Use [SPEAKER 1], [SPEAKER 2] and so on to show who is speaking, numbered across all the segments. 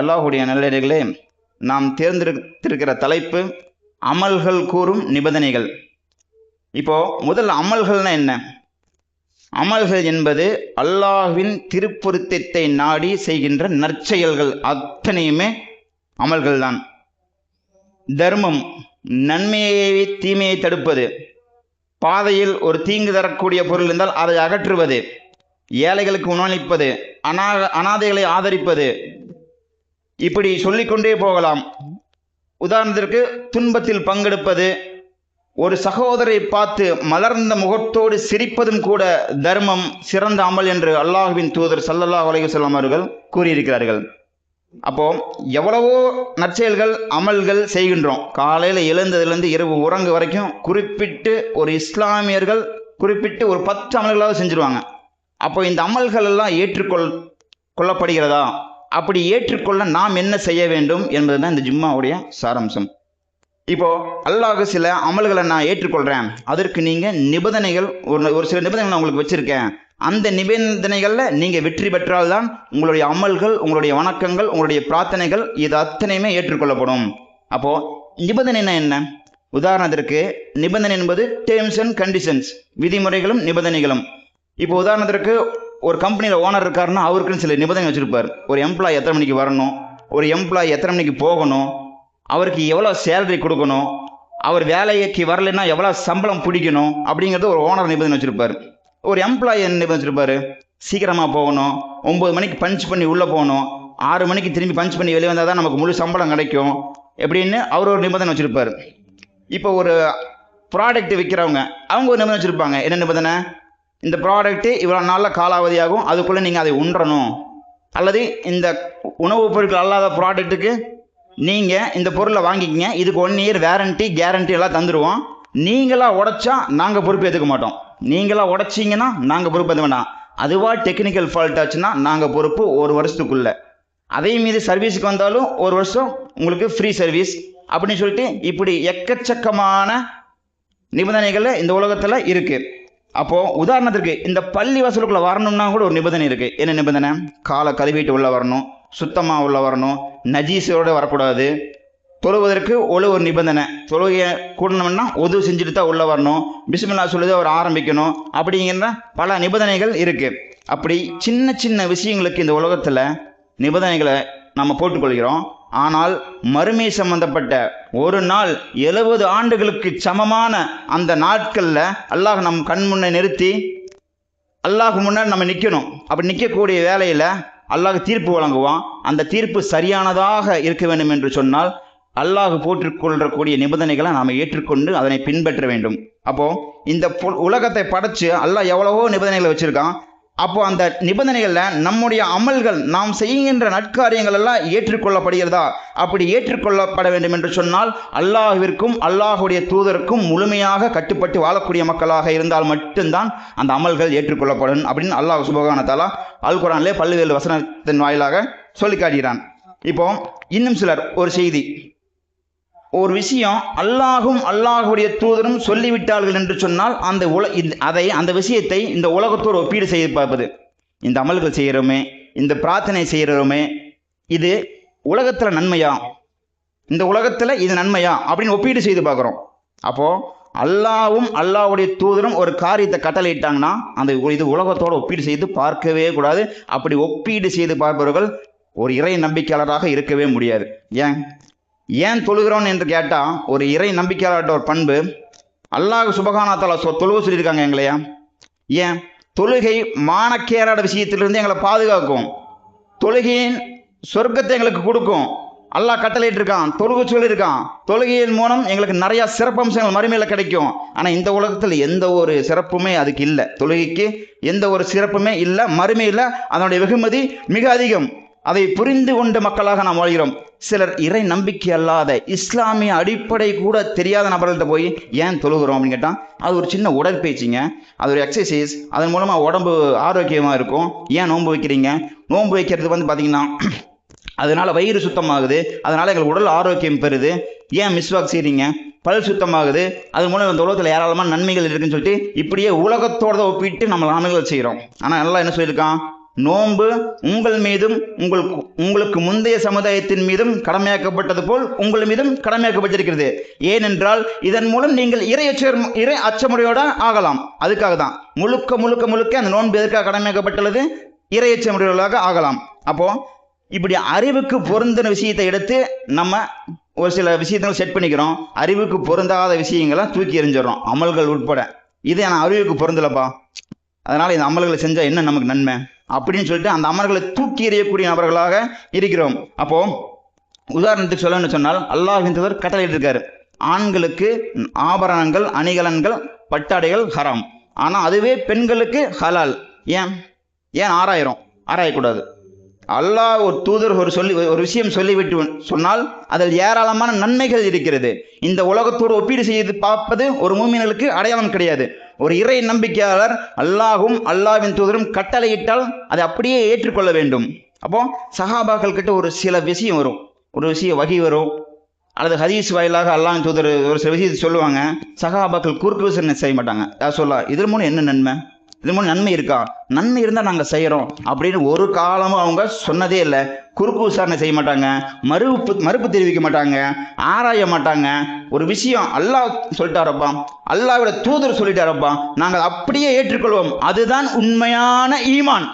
[SPEAKER 1] அல்லாஹுடைய நல்லடிகளே, நாம் தேர்ந்தெடுத்திருக்கிற தலைப்பு அமல்கள் கூறும் நிபந்தனைகள். இப்போ முதல்ல அமல்கள்னா என்ன? அமல்கள் என்பது அல்லாஹ்வின் திருப்பொருத்தத்தை நாடி செய்கின்ற நற்செயல்கள் அத்தனையுமே அமல்கள் தான். தர்மம், நன்மையை தீமையை தடுப்பது, பாதையில் ஒரு தீங்கு தரக்கூடிய பொருள் இருந்தால் அதை அகற்றுவது, ஏழைகளுக்கு உணவளிப்பது, அனாதைகளை ஆதரிப்பது, இப்படி சொல்லிக்கொண்டே போகலாம். உதாரணத்திற்கு துன்பத்தில் பங்கெடுப்பது, ஒரு சகோதரை பார்த்து மலர்ந்த முகத்தோடு சிரிப்பதும் கூட தர்மம், சிறந்த அமல் என்று அல்லாஹ்வின் தூதர் ஸல்லல்லாஹு அலைஹி வஸல்லம் அவர்கள் கூறியிருக்கிறார்கள். அப்போ எவ்வளவோ நற்செயல்கள் அமல்கள் செய்கின்றோம். காலையில் எழுந்ததுலேருந்து இரவு உறங்கு வரைக்கும் குறிப்பிட்டு ஒரு இஸ்லாமியர்கள் குறிப்பிட்டு ஒரு 10 அமல்களாவது செஞ்சுருவாங்க. அப்போ இந்த அமல்கள் எல்லாம் கொள்ளப்படுகிறதா? அப்படி ஏற்றுக்கொள்ள நாம் என்ன செய்ய வேண்டும் என்பது தான் இந்த ஜும்மாவுடைய சாராம்சம். இப்போ அல்லாஹ் சில அமல்களை நான் ஏற்றுக்கொள்கிறேன், அதற்கு நீங்கள் நிபந்தனைகள் ஒரு சில நிபந்தனைகள் நான் உங்களுக்கு வச்சுருக்கேன். அந்த நிபந்தனைகளில் நீங்கள் வெற்றி பெற்றால்தான் உங்களுடைய அமல்கள், உங்களுடைய வணக்கங்கள், உங்களுடைய பிரார்த்தனைகள் இது அத்தனையுமே ஏற்றுக்கொள்ளப்படும். அப்போது நிபந்தனைனா என்ன? உதாரணத்திற்கு நிபந்தனை என்பது டேர்ம்ஸ் அண்ட் கண்டிஷன்ஸ், விதிமுறைகளும் நிபந்தனைகளும். இப்போ உதாரணத்திற்கு ஒரு கம்பெனியில் ஓனர் இருக்காருன்னா அவருக்குன்னு சில நிபந்தனை வச்சுருப்பார். ஒரு எம்ப்ளாயி எத்தனை மணிக்கு வரணும், ஒரு எம்ப்ளாயி எத்தனை மணிக்கு போகணும், அவருக்கு எவ்வளோ சேலரி கொடுக்கணும், அவர் வேலைக்கு வரலைன்னா எவ்வளோ சம்பளம் பிடிக்கணும், அப்படிங்கிறது ஒரு ஓனர் நிபந்தனை வச்சுருப்பார். ஒரு எம்ப்ளாயி என்ன நிபந்தனை வச்சுருப்பார்? சீக்கிரமாக போகணும், 9 மணிக்கு பஞ்ச் பண்ணி உள்ளே போகணும், 6 மணிக்கு திரும்பி பஞ்ச் பண்ணி வெளியே வந்தால் தான் நமக்கு முழு சம்பளம் கிடைக்கும் எப்படின்னு அவர் ஒரு நிபந்தனை வச்சுருப்பார். இப்போ ஒரு ப்ராடக்ட் விற்கிறவங்க அவங்க ஒரு நிபந்தனை வச்சுருப்பாங்க. என்ன நிபந்தனை? இந்த ப்ராடக்ட்டு இவ்வளோ நாளில் காலாவதியாகும், அதுக்குள்ளே நீங்கள் அதை உண்றணும். அல்லது இந்த உணவுப் பொருட்கள் அல்லாத ப்ராடக்ட்டுக்கு நீங்கள் இந்த பொருளை வாங்கிக்கிங்க, இதுக்கு 1 இயர் வேரண்டி கேரண்டி எல்லாம் தந்துடுவோம், நீங்களாக உடைச்சா நாங்கள் பொறுப்பு ஏற்றுக்க மாட்டோம், நீங்களாக உடைச்சிங்கன்னா நாங்கள் பொறுப்பு ஏற்க வேண்டாம், அதுவாக டெக்னிக்கல் ஃபால்ட் ஆச்சுன்னா நாங்கள் பொறுப்பு 1 வருஷத்துக்குள்ளே, அதே மீது சர்வீஸுக்கு வந்தாலும் 1 வருஷம் உங்களுக்கு ஃப்ரீ சர்வீஸ் அப்படின்னு சொல்லிட்டு இப்படி எக்கச்சக்கமான நிபந்தனைகள் இந்த உலகத்தில் இருக்குது. அப்போது உதாரணத்திற்கு இந்த பள்ளி வாசலுக்குள்ளே வரணும்னா கூட ஒரு நிபந்தனை இருக்குது. என்ன நிபந்தனை? காலை கழுவிட்டு உள்ளே வரணும், சுத்தமாக உள்ளே வரணும், நஜீஸோடு வரக்கூடாது, தொழுவதற்கு ஒரு நிபந்தனை, தொழுகையை கூடணும்னா உதவு செஞ்சுட்டு தான் உள்ளே வரணும், பிஸ்மில்லா சொல்லுது அவர் ஆரம்பிக்கணும், அப்படிங்கிற பல நிபந்தனைகள் இருக்குது. அப்படி சின்ன சின்ன விஷயங்களுக்கு இந்த உலகத்தில் நிபந்தனைகளை நம்ம போட்டுக்கொள்கிறோம். ஆனால் மறுமை சம்பந்தப்பட்ட ஒரு நாள் 70 ஆண்டுகளுக்கு சமமான அந்த நாட்களில் அல்லாஹ் நம் கண் முன்னே நிறுத்தி அல்லாஹ் முன்னாடி நம்ம நிற்கணும். அப்படி நிற்கக்கூடிய வேலையில் அல்லாஹ் தீர்ப்பு வழங்குவான். அந்த தீர்ப்பு சரியானதாக இருக்க வேண்டும் என்று சொன்னால் அல்லாஹ் போட்டுக்கொள்ளக்கூடிய நிபந்தனைகளை நாம் ஏற்றுக்கொண்டு அதனை பின்பற்ற வேண்டும். அப்போது இந்த உலகத்தை படைச்சு அல்லாஹ் எவ்வளவோ நிபந்தனைகளை வச்சுருக்கான். அப்போது அந்த நிபந்தனைகளில் நம்முடைய அமல்கள், நாம் செய்கின்ற நற்காரியங்கள் எல்லாம் ஏற்றுக்கொள்ளப்படுகிறதா? அப்படி ஏற்றுக்கொள்ளப்பட வேண்டும் என்று சொன்னால் அல்லாஹ்விற்கும் அல்லாஹுடைய தூதருக்கும் முழுமையாக கட்டுப்பட்டு வாழக்கூடிய மக்களாக இருந்தால் மட்டும்தான் அந்த அமல்கள் ஏற்றுக்கொள்ளப்படும் அப்படின்னு அல்லாஹ் சுப்ஹானஹு வ தஆலா அல் குர்ஆனிலே பல்வேறு வசனத்தின் வாயிலாக சொல்லி காட்டுகிறான். இப்போ இன்னும் சிலர் ஒரு செய்தி, ஒரு விஷயம் அல்லாஹும் அல்லாஹுடைய தூதரும் சொல்லிவிட்டார்கள் என்று சொன்னால் அந்த விஷயத்தை இந்த உலகத்தோடு ஒப்பீடு செய்து பார்ப்பது. இந்த அமல்கள் செய்கிறோமே, இந்த பிரார்த்தனை செய்கிறோமே, இது உலகத்தில் நன்மையா, இந்த உலகத்தில் இது நன்மையா அப்படின்னு ஒப்பீடு செய்து பார்க்குறோம். அப்போது அல்லாஹ்வும் அல்லாஹுடைய தூதரும் ஒரு காரியத்தை கட்டளையிட்டாங்கன்னா இது உலகத்தோடு ஒப்பீடு செய்து பார்க்கவே கூடாது. அப்படி ஒப்பீடு செய்து பார்ப்பவர்கள் ஒரு இறை நம்பிக்கையாளராக இருக்கவே முடியாது. ஏன் தொழுகிறோன்னு என்று கேட்டால் ஒரு இறை நம்பிக்கையாளர்கிட்ட ஒரு பண்பு, அல்லாஹ் சுப்ஹானஹு வ தஆலா தொழுக சொல்லியிருக்காங்க எங்களையா. ஏன்? தொழுகை மானக்கேடான விஷயத்திலிருந்து எங்களை பாதுகாக்கும், தொழுகையின் சொர்க்கத்தை எங்களுக்கு கொடுக்கும். அல்லாஹ் கட்டளையிட்டிருக்கான், தொழுகை சொல்லியிருக்கான். தொழுகையின் மூலம் எங்களுக்கு நிறையா சிறப்பம்சங்கள் மறுமையில் கிடைக்கும். ஆனால் இந்த உலகத்தில் எந்த ஒரு சிறப்புமே அதுக்கு இல்லை. தொழுகைக்கு எந்த ஒரு சிறப்புமே இல்லை. மறுமையில் அதனுடைய வெகுமதி மிக அதிகம். அதை புரிந்து கொண்ட மக்களாக நாம் வாழ்கிறோம். சிலர் இறை நம்பிக்கை அல்லாத இஸ்லாமிய அடிப்படை கூட தெரியாத நபர்கள்ட்ட போய் ஏன் தொழுகிறோம் அப்படின்னு கேட்டால் அது ஒரு சின்ன உடற்பயிற்சிங்க, அது ஒரு எக்ஸசைஸ், அதன் மூலமாக உடம்பு ஆரோக்கியமாக இருக்கும். ஏன் நோன்பு வைக்கிறீங்க? நோன்பு வைக்கிறது பார்த்திங்கன்னா அதனால் வயிறு சுத்தமாகுது, அதனால் எங்களுக்கு உடல் ஆரோக்கியம் பெறுது. ஏன் மிஸ்வாக் செய்கிறீங்க? பல் சுத்தமாகுது, அது மூலம் இந்த உலகத்தில் ஏராளமான நன்மைகள் இருக்குன்னு சொல்லிட்டு இப்படியே உலகத்தோடு ஒப்பிட்டு நம்ம நன்மைகள் செய்கிறோம். ஆனால் நல்லா என்ன சொல்லியிருக்கான்? நோன்பு உங்கள் மீதும் உங்களுக்கு முந்தைய சமுதாயத்தின் மீதும் கடமையாக்கப்பட்டது போல் உங்கள் மீதும் கடமையாக்கப்பட்டிருக்கிறது. ஏனென்றால் இதன் மூலம் நீங்கள் இறை அச்சமுடையோட ஆகலாம். அதுக்காக தான் முழுக்க முழுக்க முழுக்க அந்த நோன்பு எதற்காக கடமையாக்கப்பட்டுள்ளது? இறை அச்சமுடையவர்களாக ஆகலாம். அப்போ இப்படி அறிவுக்கு பொருந்தின விஷயத்தை எடுத்து நம்ம ஒரு சில விஷயத்தை செட் பண்ணிக்கிறோம். அறிவுக்கு பொருந்தாத விஷயங்களை தூக்கி எறிஞ்சிடறோம், அமல்கள் உட்பட. இது நான் அறிவுக்கு பொருந்தலப்பா, அதனால இந்த அமல்களை செஞ்சால் என்ன நமக்கு நன்மை அப்படின்னு சொல்லிட்டு அந்த அமல்களை தூக்கி எறியக்கூடிய நபர்களாக இருக்கிறோம். அப்போ உதாரணத்துக்கு சொல்லணும்னு சொன்னால் அல்லாஹ்வின் தூதர் கட்டளையிட்டு இருக்காரு, ஆண்களுக்கு ஆபரணங்கள் அணிகலன்கள் பட்டாடைகள் ஹராம், ஆனால் அதுவே பெண்களுக்கு ஹலால். ஏன் ஆராயக்கூடாது? அல்லாஹ் ஒரு தூதர் ஒரு விஷயம் சொல்லிவிட்டு சொன்னால் அதில் ஏராளமான நன்மைகள் இருக்கிறது. இந்த உலகத்தோடு ஒப்பீடு செய்து பார்ப்பது ஒரு மூமின்களுக்கு அடையாளம் கிடையாது. ஒரு இறை நம்பிக்கையாளர் அல்லாஹும் அல்லாஹ்வின் தூதரும் கட்டளையிட்டால் அதை அப்படியே ஏற்றுக்கொள்ள வேண்டும். அப்போ சஹாபாக்கள் கிட்ட ஒரு சில விஷயம் வரும், ஒரு விஷயம் வகி வரும், அல்லது ஹதீஸ் வாயிலாக அல்லாஹ்வின் தூதர் ஒரு சில விஷயத்தை சொல்லுவாங்க. சஹாபாக்கள் குறுக்கு விசாரணை செய்ய மாட்டாங்க. யார் சொல்லா இதன் மூலம் என்ன நன்மை, இது மூலம் நன்மை இருக்கா, நன்மை இருந்தால் நாங்கள் செய்கிறோம் அப்படின்னு ஒரு காலமும் அவங்க சொன்னதே இல்லை. குறுக்கு விசாரணை செய்ய மாட்டாங்க, மறுப்பு தெரிவிக்க மாட்டாங்க, ஆராய மாட்டாங்க. ஒரு விஷயம் அல்லாஹ் சொல்லிட்டாரப்பா, அல்லாஹ்வோட தூதர் சொல்லிட்டாரப்பா, நாங்கள் அப்படியே ஏற்றுக்கொள்வோம். அதுதான் உண்மையான ஈமான்.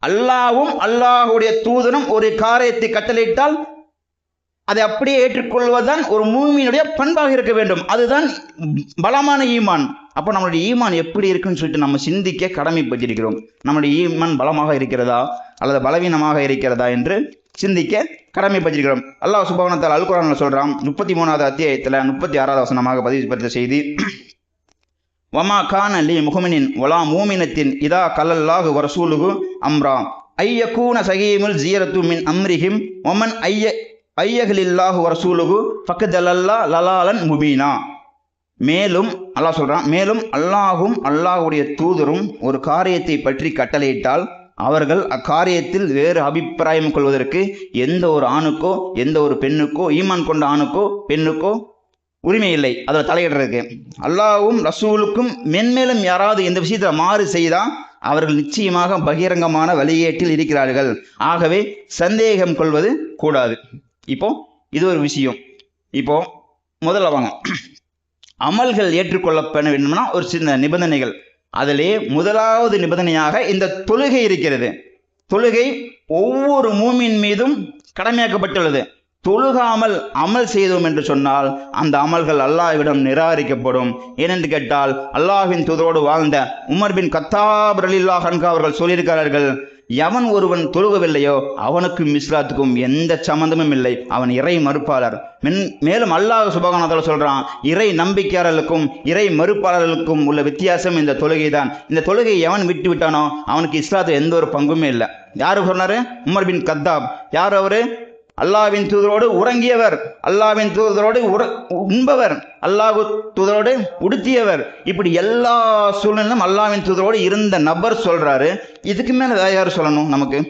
[SPEAKER 1] அல்லாஹ்வும் அல்லாஹ்வுடைய தூதரும் ஒரு காரியத்தை கட்டளையிட்டால் அதை அப்படியே ஏற்றுக்கொள்வதுதான் ஒரு மூமினுடைய பண்பாக இருக்க வேண்டும். அதுதான் பலமான ஈமான். அப்போ நம்மளுடைய ஈமான் எப்படி இருக்குன்னு சொல்லிட்டு நம்ம சிந்திக்க கடமைப்பட்டிருக்கிறோம். நம்முடைய ஈமான் பலமாக இருக்கிறதா அல்லது பலவீனமாக இருக்கிறதா என்று சிந்திக்க கடமைப்பட்டிருக்கிறோம். அல்லாஹ் சுப்ஹானஹு வ தஆலா அல் குர்ஆன்ல சொல்றான், 33வது அத்தியாயத்தில் 36வது வசனமாக பதிவு பெற்ற செய்தி, வமா கான லி முஹ்மினின் வலா மூமினத்தின் இதா கல்லல்லாஹு வ ரசூலுஹு அம்ரா ஐயகூன சகீமுல் ஜியரத்து மின் அம்ரிஹிம் வமன் ஐயஹலில்லாஹு வ ரசூலுஹு ஃபக்கதல்லா லலாலன் முபீனா. மேலும் அல்லாஹ் சொல்றான், மேலும் அல்லாஹும் அல்லாஹ்வுடைய தூதரும் ஒரு காரியத்தை பற்றி கட்டளையிட்டால் அவர்கள் அக்காரியத்தில் வேறு அபிப்பிராயம் கொள்வதற்கு எந்த ஒரு ஆணுக்கோ எந்த ஒரு பெண்ணுக்கோ, ஈமான் கொண்ட ஆணுக்கோ பெண்ணுக்கோ உரிமை இல்லை அதில் தலையிடுறதுக்கு. அல்லாஹ்வும் ரசூலுக்கும் மென்மேலும் யாராவது இந்த விஷயத்தில் மாறு செய்தால் அவர்கள் நிச்சயமாக பகிரங்கமான வழிகேட்டில் இருக்கிறார்கள். ஆகவே சந்தேகம் கொள்வது கூடாது. இப்போ இது ஒரு விஷயம். இப்போ முதல்ல வாங்க, அமல்கள் ஏற்றுக்கொள்ளப்பட வேண்டும்னா ஒரு சின்ன நிபந்தனைகள். அதிலே முதலாவது நிபந்தனையாக இந்த தொழுகை இருக்கிறது. தொழுகை ஒவ்வொரு மூமின் மீதும் கடமையாக்கப்பட்டுள்ளது. தொழுகாமல் அமல் செய்தோம் என்று சொன்னால் அந்த அமல்கள் அல்லாஹ்விடம் நிராகரிக்கப்படும். ஏனென்று கேட்டால் அல்லாஹ்வின் தூதரோடு வாழ்ந்த உமர் பின் கத்தாப் ரலியல்லாஹு அன்ஹு அவர்கள் சொல்லியிருக்கிறார்கள், எவன் ஒருவன் தொழுகவில்லையோ அவனுக்கும் இஸ்லாத்துக்கும் எந்த சம்பந்தமும் இல்லை, அவன் இறை மறுப்பாளர். மேலும் அல்லாஹ் சுப்ஹானஹு வ தஆலா சொல்றான், இறை நம்பிக்கையாளர்களுக்கும் இறை மறுப்பாளர்களுக்கும் உள்ள வித்தியாசம் இந்த தொழுகை தான். இந்த தொழுகை எவன் விட்டு விட்டானோ அவனுக்கு இஸ்லாத்தில் எந்த ஒரு பங்குமே இல்லை. யாரு சொன்னாரு? Umar bin Khattab. யார் அவரு? அல்லாஹ்வின் தூதரோடு உறங்கியவர், அல்லாஹ்வின் தூதரோடு உண்பவர், அல்லாஹ் தூதரோடு உடுத்தியவர். இப்படி எல்லா சூழ்நிலையும் அல்லாஹ்வின் தூதரோடு இருந்த நபர் சொல்றாரு. இதுக்கு மேல வேற யார் சொல்லணும்? நமக்கு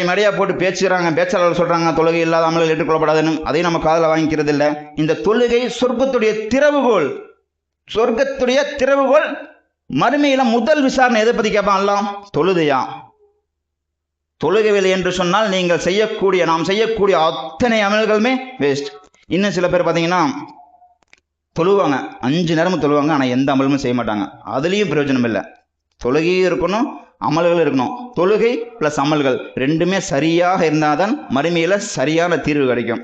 [SPEAKER 1] மேடையா போட்டு பேச்சாளர் சொல்றாங்க தொழுகை இல்லாத அமல்கள் ஏற்றுக்கொள்ளப்படாதுன்னு, அதையும் நம்ம காதில் வாங்கிக்கிறது இல்லை. இந்த தொழுகை சொர்க்கத்துடைய திறவுகோல். மறுமையில முதல் விசாரணை எதை பத்தி கேட்பான்? அல்லாஹ் தொழுதையா? தொழுகவில்லை என்று சொன்னால் நாம் செய்யக்கூடிய அத்தனை அமல்களுமே வேஸ்ட். இன்னும் சில பேர் பார்த்தீங்கன்னா தொழுவாங்க, 5 நேரமும் தொழுவாங்க, ஆனால் எந்த அமலுமே செய்ய மாட்டாங்க. அதுலேயும் பிரயோஜனம் இல்லை. தொழுகையும் இருக்கணும், அமல்கள் இருக்கணும். தொழுகை ப்ளஸ் அமல்கள் ரெண்டுமே சரியாக இருந்தால் தான் மறுமையில் சரியான தீர்வு கிடைக்கும்.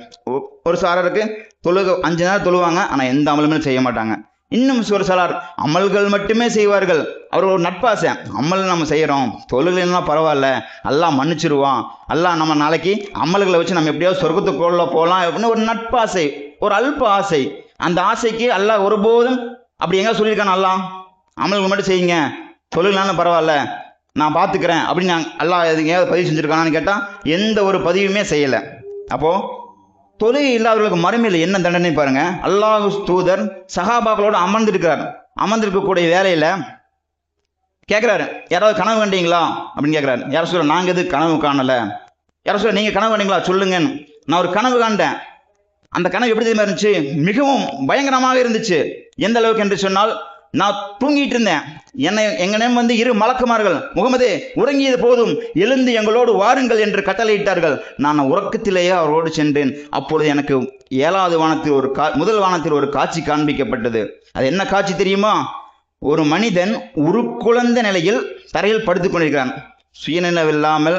[SPEAKER 1] ஒரு சாரருக்கு 5 நேரம் தொழுவாங்க, ஆனால் எந்த அமலுமே செய்ய மாட்டாங்க. இன்னும் ஒரு சிலர் அமல்கள் மட்டுமே செய்வார்கள். அவர் ஒரு நட்பாசை, அமல் நம்ம செய்கிறோம், தொழுகைன்னா பரவாயில்ல, அல்லாஹ் மன்னிச்சிருவான், அல்லாஹ் நம்ம நாளைக்கு அமல்களை வச்சு நம்ம எப்படியாவது சொர்க்கத்துக்குள்ள போகலாம் அப்படின்னு ஒரு நட்பாசை, ஒரு அல்ப ஆசை. அந்த ஆசைக்கு அல்லாஹ் ஒருபோதும் அப்படி எங்கே சொல்லியிருக்கான்? அல்லாஹ் அமல்கள் மட்டும் செய்யுங்க, தொழுகைனாலும் பரவாயில்ல நான் பார்த்துக்கிறேன் அப்படின்னு அல்லாஹ் எங்கேயாவது பதிவு செஞ்சுருக்கானான்னு கேட்டால் எந்த ஒரு பதிவுமே செய்யலை. அப்போது தொழுகை இல்லாதவர்களுக்கு மறுமையில் என்ன தண்டனை பாருங்க. அல்லாஹ் தூதர் சஹாபாக்களோடு அமர்ந்திருக்கக்கூடிய வேலையில் கேட்குறாரு, யாராவது கனவு கண்டீங்களா அப்படின்னு கேட்குறாரு. யாரும் சொல்ல, நாங்கள் எது கனவு காணலை. யாரும் சொல்ல, நீங்கள் கனவு கண்டீங்களா சொல்லுங்கன்னு. நான் ஒரு கனவு காண்டேன். அந்த கனவு எப்படி தெரியுமா இருந்துச்சு? மிகவும் பயங்கரமாக இருந்துச்சு. எந்த அளவுக்கு என்று சொன்னால், நான் தூங்கிட்டு இருந்தேன். எங்கனம் வந்து இரு மலக்குமார்கள், முகமதே உறங்கியது போதும், எழுந்து எங்களோடு வாருங்கள் என்று கட்டளையிட்டார்கள். நான் உறக்கத்திலேயே அவரோடு சென்றேன். அப்பொழுது எனக்கு 7வது வானத்தில் முதல் வானத்தில் ஒரு காட்சி காண்பிக்கப்பட்டது. அது என்ன காட்சி தெரியுமா? ஒரு மனிதன் உருக்குலைந்த நிலையில் தரையில் படுத்துக் கொண்டிருக்கிறான். சுயநினைவில்லாமல்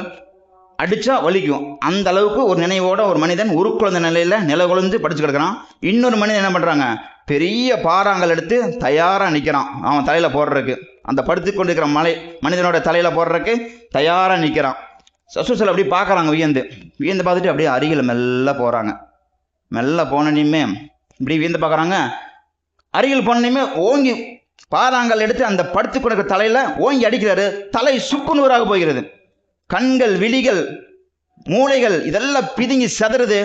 [SPEAKER 1] அடிச்சா வலிக்கும் அந்த அளவுக்கு ஒரு நினைவோட ஒரு மனிதன் உருக்குலைந்த நிலையில நிலகுலைந்து படிச்சு கிடக்கிறான். இன்னொரு மனிதன் என்ன பண்றாங்க, பெரிய பாறாங்கல் எடுத்து தயாரா நிற்கிறான் அவன் தலையில போடுறதுக்கு. அந்த படுத்து கொண்டிருக்கிற மனிதனோட தலையில போடுறதுக்கு தயாரா நிற்கிறான். ரசூலுல்லாஹ் அப்படி பார்க்குறாங்க, வியந்து பார்த்துட்டு அப்படியே அருகில் மெல்ல போகிறாங்க. மெல்ல போனனையுமே இப்படி வியந்து பார்க்குறாங்க. அருகில் போனனையுமே ஓங்கி பாறாங்கல் எடுத்து அந்த படுத்து கொண்டிருக்கிற தலையில ஓங்கி அடிக்கிறாரு. தலை சுக்குநூறாக போகிறது. கண்கள், விழிகள், மூளைகள் இதெல்லாம் பிதுங்கி சதறுது.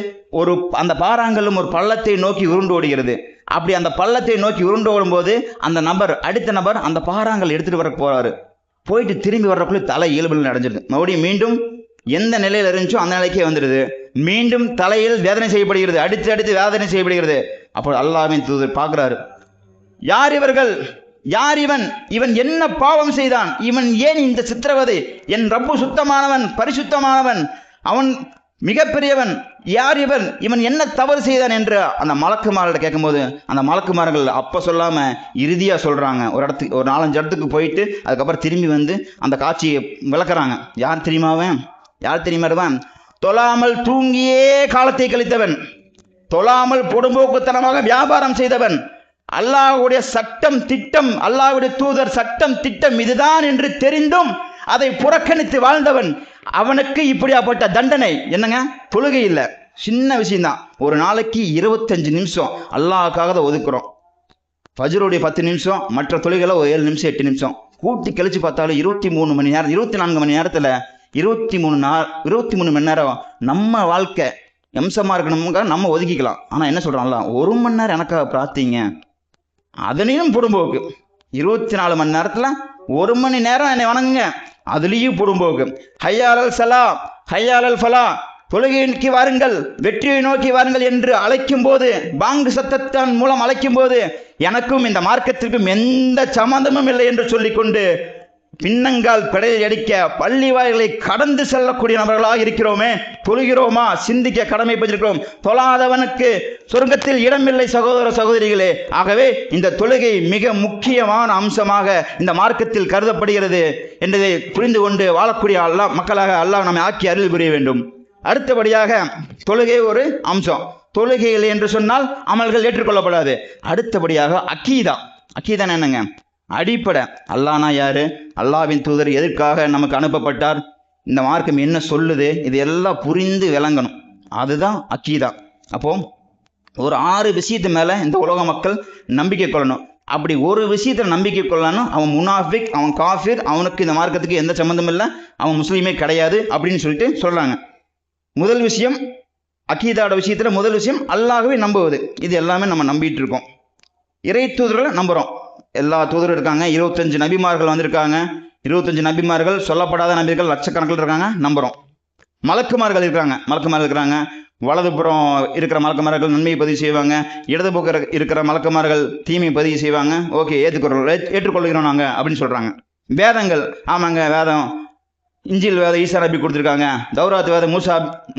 [SPEAKER 1] அந்த பாறாங்கல்லும் ஒரு பள்ளத்தை நோக்கி உருண்டு ஓடுகிறது. அப்படி அந்த பள்ளத்தை நோக்கி உருண்டு ஓடும்போது அடுத்த நபர் அந்த பாறாங்கல் எடுத்துட்டு வர போறாரு. போயிட்டு திரும்பி வர்றக்குள்ள தலை இயல்புல அடைஞ்சிருது. மறுபடியும் மீண்டும் எந்த நிலையில் இருந்துச்சோ அந்த நிலைக்கே வந்துடுது. மீண்டும் தலையில் வேதனை செய்யப்படுகிறது, அடித்து வேதனை செய்யப்படுகிறது. அப்போ அல்லாஹ்வின் தூதர் பார்க்குறாரு, யார் இவர்கள், யார் இவன் என்ன பாவம் செய்தான், இவன் ஏன் இந்த சித்திரவதை, என் ரப்பு சுத்தமானவன், பரிசுத்தமானவன், அவன் மிகப்பெரியவன், யார் இவன் என்ன தவறு செய்தான் என்று அந்த மலக்குமார்கிட்ட கேட்கும்போது அந்த மலக்குமார்கள் அப்போ சொல்லாம இறுதியா சொல்றாங்க. ஒரு 4-5 இடத்துக்கு போயிட்டு அதுக்கப்புறம் திரும்பி வந்து அந்த காட்சியை விளக்குறாங்க. யார் தெரியுமாவன்? தொழாமல் தூங்கியே காலத்தை கழித்தவன், தொழாமல் பொடும்போக்குத்தனமாக வியாபாரம் செய்தவன், அல்லாஹ்வுடைய சட்டம் திட்டம், அல்லாஹ்வுடைய தூதர் சட்டம் திட்டம் இதுதான் என்று தெரிந்தும் அதை புறக்கணித்து வாழ்ந்தவன், அவனுக்கு இப்படியாப்பட்ட தண்டனை. என்னங்க, தொழுகை இல்லை, சின்ன விஷயம்தான். ஒரு நாளைக்கு 25 நிமிஷம் அல்லாஹ்வுக்காக தான் ஒதுக்குறோம். ஃபஜ்ருடைய 10 நிமிஷம், மற்ற தொழுகைகளை ஒரு 7 நிமிஷம் 8 நிமிஷம் கூட்டி கழிச்சு பார்த்தாலும் 23 மணி நேரம், 24 மணி நேரத்தில் 23 மணி நேரம் நம்ம வாழ்க்கை எம்சமாக இருக்கணுங்க, நம்ம ஒதுக்கிக்கலாம். ஆனால் என்ன சொல்கிறாங்களா, 1 மணி நேரம் எனக்காக பிரார்த்திங்க, அதுலேயும் புடும்போக்கு. 24 மணி நேரத்தில் 1 மணி நேரம் என்னை வணங்குங்க, அதுலேயும் புடும்போக்கு. ஹையாலல் சலா ஹையாலல் ஃபலா, தொழுகைக்கு வாருங்கள், வெற்றியை நோக்கி வாருங்கள் என்று அழைக்கும் போது, பாங்கு சத்தத்தின் மூலம் அழைக்கும் போது எனக்கும் இந்த மார்க்கத்திற்கும் எந்த சம்மந்தமும் இல்லை என்று சொல்லிக்கொண்டு பின்னங்கால் பிடையை அடிக்க பள்ளி வாயில்களை கடந்து செல்லக்கூடிய நபர்களாக இருக்கிறோமே, தொழுகிறோமா, சிந்திக்க கடமைப்பட்டிருக்கிறோம். தொழாதவனுக்கு சொர்க்கத்தில் இடமில்லை சகோதர சகோதரிகளே. ஆகவே இந்த தொழுகை மிக முக்கியமான அம்சமாக இந்த மார்க்கத்தில் கருதப்படுகிறது என்பதை புரிந்து கொண்டு வாழக்கூடிய மக்களாக அல்லாஹ் நம்மை ஆக்கி அருள் புரிய வேண்டும். அடுத்தபடியாக தொழுகை ஒரு அம்சம். தொழுகைகள் என்று சொன்னால் அமல்கள் ஏற்றுக்கொள்ளப்படாது. அடுத்தபடியாக அக்கீதா என்னங்க, அடிப்படை. அல்லாஹ்னா யாரு, அல்லாஹ்வின் தூதர் எதற்காக நமக்கு அனுப்பப்பட்டார், இந்த மார்க்கம் என்ன சொல்லுது, இது எல்லாம் புரிந்து விளங்கணும். அதுதான் அக்கீதா. அப்போ ஒரு 6 விஷயத்து மேலே இந்த உலக மக்கள் நம்பிக்கை கொள்ளணும். அப்படி ஒரு விஷயத்தில் நம்பிக்கை கொள்ளணும், அவன் முனாஃபிக், அவன் காஃபிர், அவனுக்கு இந்த மார்க்கத்துக்கு எந்த சம்மந்தமும் இல்லை, அவன் முஸ்லீமே கிடையாது அப்படின்னு சொல்லிட்டு சொல்கிறாங்க. முதல் விஷயம் அக்கீதாவோட விஷயத்தில் முதல் விஷயம் அல்லாஹ்வை நம்புவது. இது எல்லாமே நம்ம நம்பிட்டு இருக்கோம். இறை தூதர்களை நம்புகிறோம். எல்லா தூதரும் இருக்காங்க, 25 நபிமார்கள் வந்திருக்காங்க. 25 நபிமார்கள், சொல்லப்படாத நபிகள் லட்சக்கணக்கில் இருக்காங்க, நம்புகிறோம். மலக்குமார்கள் இருக்கிறாங்க. வலதுபுறம் இருக்கிற மலக்குமார்கள் நன்மையை பதிவு செய்வாங்க, இடதுபுறம் இருக்கிற மலக்குமார்கள் தீமையை பதிவு செய்வாங்க. ஓகே, ஏற்றுக்கொள்கிறோம் நாங்கள் அப்படின்னு சொல்கிறாங்க. வேதங்கள், ஆமாங்க, வேதம் இஞ்சில் வேதம் ஈசா நபி கொடுத்துருக்காங்க, தௌராத் வேதம்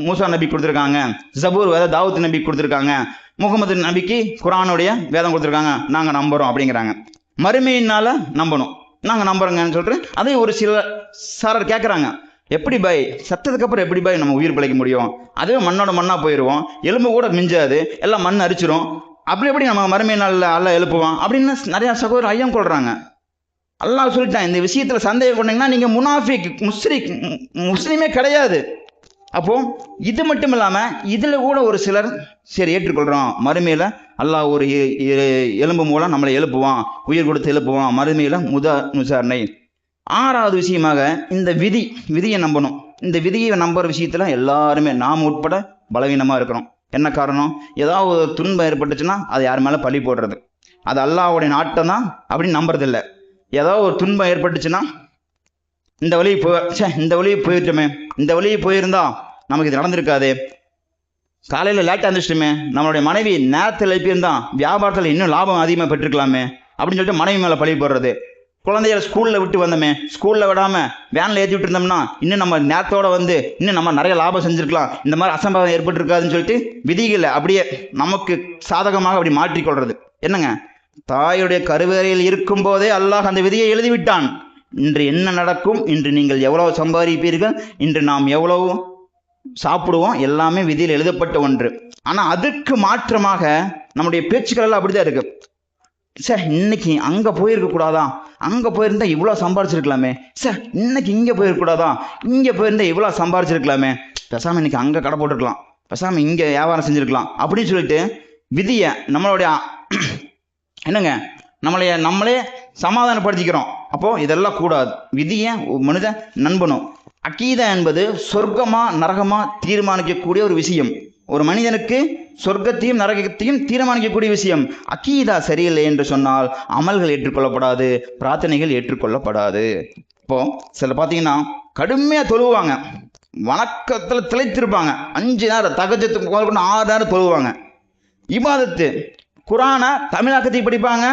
[SPEAKER 1] மூசா நபி கொடுத்துருக்காங்க, ஜபூர் வேதம் தாவூத் நபி கொடுத்துருக்காங்க, முகமது நபிக்கு குரானுடைய வேதம் கொடுத்துருக்காங்க, நாங்கள் நம்புகிறோம் அப்படிங்கிறாங்க. மறுமையினால் நம்பணும், நாங்கள் நம்புகிறோங்கன்னு சொல்லிட்டு அதே ஒரு சிலர் கேட்குறாங்க, எப்படி பாய் சத்தத்துக்கு அப்புறம் எப்படி பாய் நம்ம உயிர் பிழைக்க முடியும், அதுவே மண்ணோட மண்ணாக போயிடுவோம், எலும்பு கூட மிஞ்சாது, எல்லாம் மண் அரிச்சிரும், அப்படி எப்படி நம்ம மறுமை நாளில் அல்ல எழுப்புவோம் அப்படின்னு நிறையா சகோதரர் ஐயம் கொள்கிறாங்க. அல்லாஹ் சொல்லிட்டான், இந்த விஷயத்தில் சந்தேகம் கொண்டீங்கன்னா நீங்கள் முனாஃபிக், முஸ்லீமே கிடையாது. அப்போ இது மட்டும் இல்லாமல் இதில் கூட ஒரு சிலர் சரி ஏற்றுக்கொள்கிறோம், மறுமையில் அல்லாஹ் ஒரு எலும்பு மூலம் நம்மளை எழுப்புவான், உயிர் கொடுத்து எழுப்புவான், மறுமையில் விசாரணை. 6வது விஷயமாக இந்த விதியை நம்பணும். இந்த விதியை நம்புகிற விஷயத்தில் எல்லாருமே நாம் உட்பட பலவீனமாக இருக்கிறோம். என்ன காரணம், ஏதாவது ஒரு துன்பம் ஏற்பட்டுச்சுன்னா அது யார் மேலே பழி போடுறது, அது அல்லாஹ்வுடைய நாட்டம் தான் அப்படின்னு நம்புறதில்லை. ஏதாவது ஒரு துன்பம் ஏற்பட்டுச்சுன்னா இந்த வழி போயிட்டோமே, இந்த வழி போயிருந்தா நமக்கு இது நடந்திருக்காது, காலையில் லேட்டாக இருந்துச்சுமே, நம்மளுடைய மனைவி நேரத்தில் எழுப்பியிருந்தான் வியாபாரத்தில் இன்னும் லாபம் அதிகமாக பெற்றுக்கலாமே, அப்படின்னு சொல்லிட்டு மனைவி மேலே பழி போடுறது. குழந்தைகளை ஸ்கூலில் விட்டு வந்தோமே, ஸ்கூலில் விடாமல் வேனில் ஏற்றி விட்டு இருந்தோம்னா இன்னும் நம்ம நேரத்தோடு வந்து இன்னும் நம்ம நிறைய லாபம் செஞ்சுருக்கலாம், இந்த மாதிரி அசம்பாவம் ஏற்பட்டுருக்காதுன்னு சொல்லிட்டு விதிகளை அப்படியே நமக்கு சாதகமாக அப்படி மாற்றிக்கொள்வது. என்னங்க, தாயுடைய கருவறையில் இருக்கும் போதே அல்லாஹ் அந்த விதியை எழுதிவிட்டான். இன்று என்ன நடக்கும், இன்று நீங்கள் எவ்வளவு சம்பாதிப்பீர்கள், இன்று நாம் எவ்வளவு சாப்பிடுவோம், எல்லாமே விதியில் எழுதப்பட்ட ஒன்று. ஆனால் அதுக்கு மாற்றமாக நம்முடைய பேச்சுக்கள் எல்லாம் அப்படிதான் இருக்கு. சார் இன்னைக்கு அங்கே போயிருக்கக்கூடாதா, அங்கே போயிருந்தா இவ்வளோ சம்பாரிச்சிருக்கலாமே, சார் இன்னைக்கு இங்கே போயிருக்கக்கூடாதா, இங்கே போயிருந்தா இவ்வளோ சம்பாரிச்சிருக்கலாமே, பேசாமல் இன்னைக்கு அங்கே கடை போட்டுருக்கலாம், பேசாமல் இங்கே வியாபாரம் செஞ்சுருக்கலாம் அப்படின்னு சொல்லிட்டு விதியை நம்மளுடைய என்னங்க நம்மளே சமாதானப்படுத்திக்கிறோம். அப்போது இதெல்லாம் கூடாது. விதியை மனிதன் நண்பனும். அகீதா என்பது சொர்க்கமா நரகமா தீர்மானிக்கக்கூடிய ஒரு விஷயம். ஒரு மனிதனுக்கு சொர்க்கத்தையும் நரகத்தையும் தீர்மானிக்கக்கூடிய விஷயம். அகீதா சரியில்லை என்று சொன்னால் அமல்கள் ஏற்றுக்கொள்ளப்படாது, பிரார்த்தனைகள் ஏற்றுக்கொள்ளப்படாது. இப்போ சில பார்த்தீங்கன்னா கடுமையாக தொழுவாங்க, வணக்கத்தில் திளைத்திருப்பாங்க, 5 நேரம் தகஜத்துக்கு 6 நேரம் தொழுவாங்க. இபாதத்து குரானை தமிழாக்கத்தை படிப்பாங்க,